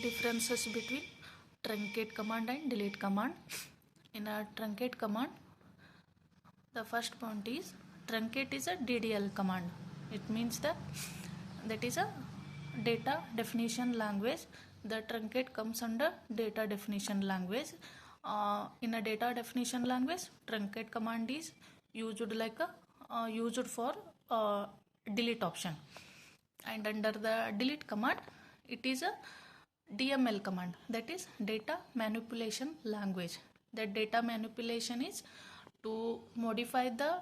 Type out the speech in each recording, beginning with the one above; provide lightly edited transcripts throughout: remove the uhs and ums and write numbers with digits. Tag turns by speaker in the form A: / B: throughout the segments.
A: differences between truncate command and delete command. In a truncate command, the first point is truncate is a DDL command. It means that is a data definition language. The truncate comes under data definition language. In a data definition language, truncate command is used like a used for delete option, and under the delete command it is a DML command, that is data manipulation language. The data manipulation is to modify the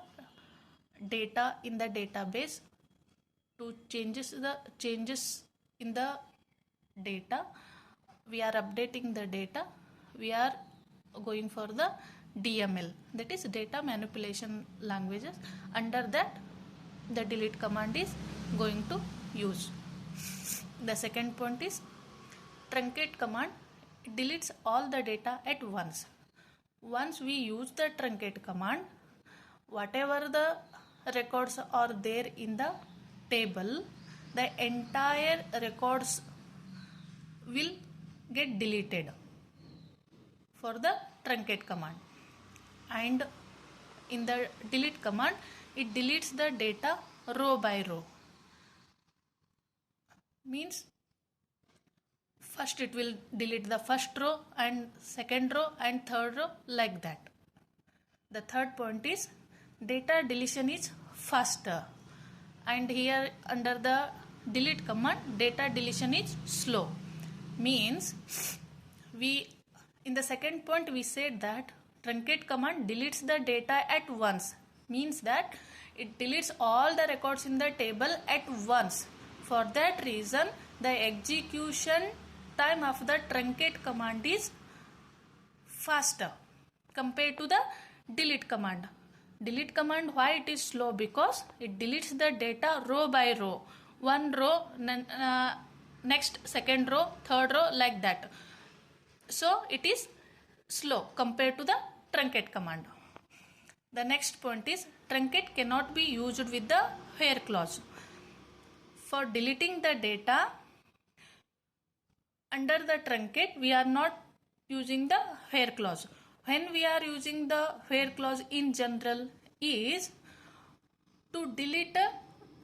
A: data in the database, to changes in the data. We are updating the data, we are going for the DML, that is data manipulation languages. Under that the delete command is going to use. The second point is truncate command deletes all the data at once. Once we use the truncate command, whatever the records are there in the table, the entire records will get deleted for the truncate command. And in the delete command, it deletes the data row by row. Means first it will delete the first row and second row and third row, like that. The third point is data deletion is faster, and here under the delete command data deletion is slow. Means we in the second point we said that truncate command deletes the data at once, means that it deletes all the records in the table at once. For that reason the execution time of the truncate command is faster compared to the delete command. Delete command, why it is slow? Because it deletes the data row by row, one row, next second row, third row, like that. So it is slow compared to the truncate command. The next point is truncate cannot be used with the where clause. For deleting the data under the truncate, we are not using the where clause. When we are using the where clause in general is to delete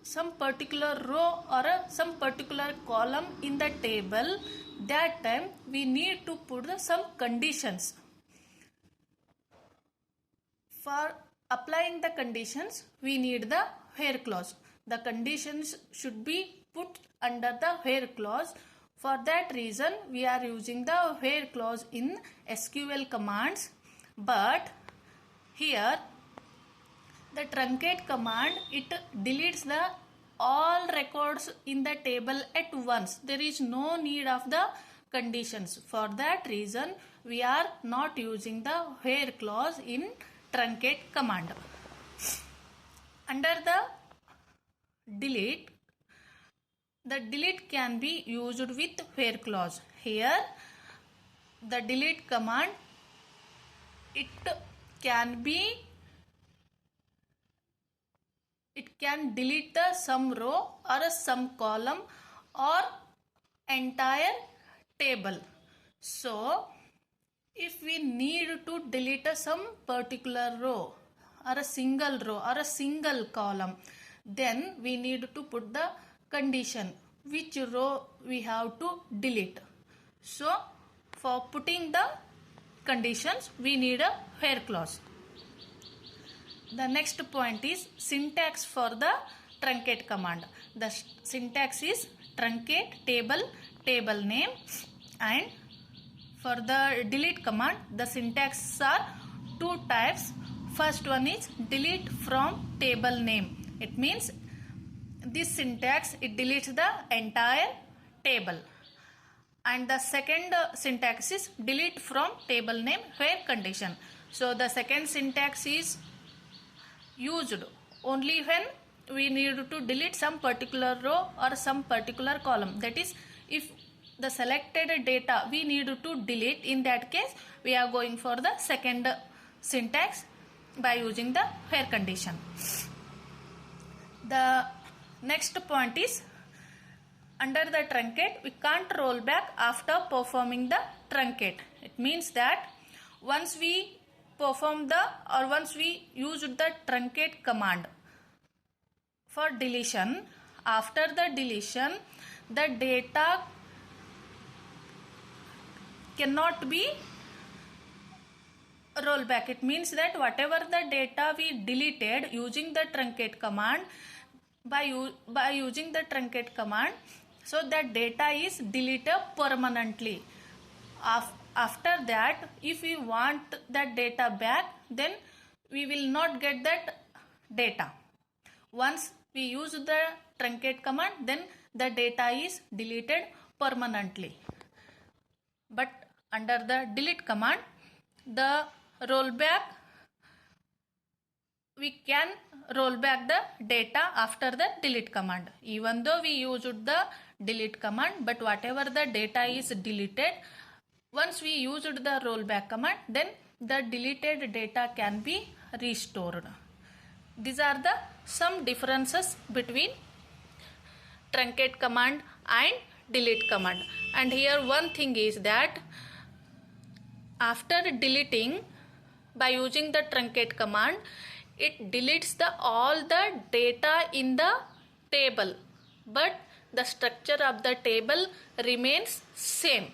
A: some particular row or some particular column in the table. That time we need to put some conditions. For applying the conditions, we need the where clause. The conditions should be put under the where clause. For that reason we are using the where clause in SQL commands. But here the truncate command, it deletes the all records in the table at once. There is no need of the conditions. For that reason we are not using the where clause in truncate command. Under the delete, the delete can be used with where clause. Here the delete command, it can delete the some row or some column or entire table. So if we need to delete some particular row or a single row or a single column, then we need to put the condition which row we have to delete. So for putting the conditions we need a where clause. The next point is syntax for the truncate command. The syntax is truncate table, table name, and for the delete command the syntax are two types. First one is delete from table name. It means this syntax, it deletes the entire table. And the second syntax is delete from table name where condition. So the second syntax is used only when we need to delete some particular row or some particular column. That is, if the selected data we need to delete, in that case we are going for the second syntax by using the where condition. The next point is under the truncate we can't roll back after performing the truncate. It means that once we perform once we used the truncate command for deletion, after the deletion the data cannot be roll back. It means that whatever the data we deleted using the truncate command, by using the truncate command, so that data is deleted permanently. After that, if we want that data back, then we will not get that data. Once we use the truncate command, then the data is deleted permanently. But under the delete command, the rollback, we can roll back the data after the delete command. Even though we used the delete command, but whatever the data is deleted, once we used the rollback command, then the deleted data can be restored. These are the some differences between truncate command and delete command. And here one thing is that after deleting, by using the truncate command, it deletes all the data in the table, but the structure of the table remains same.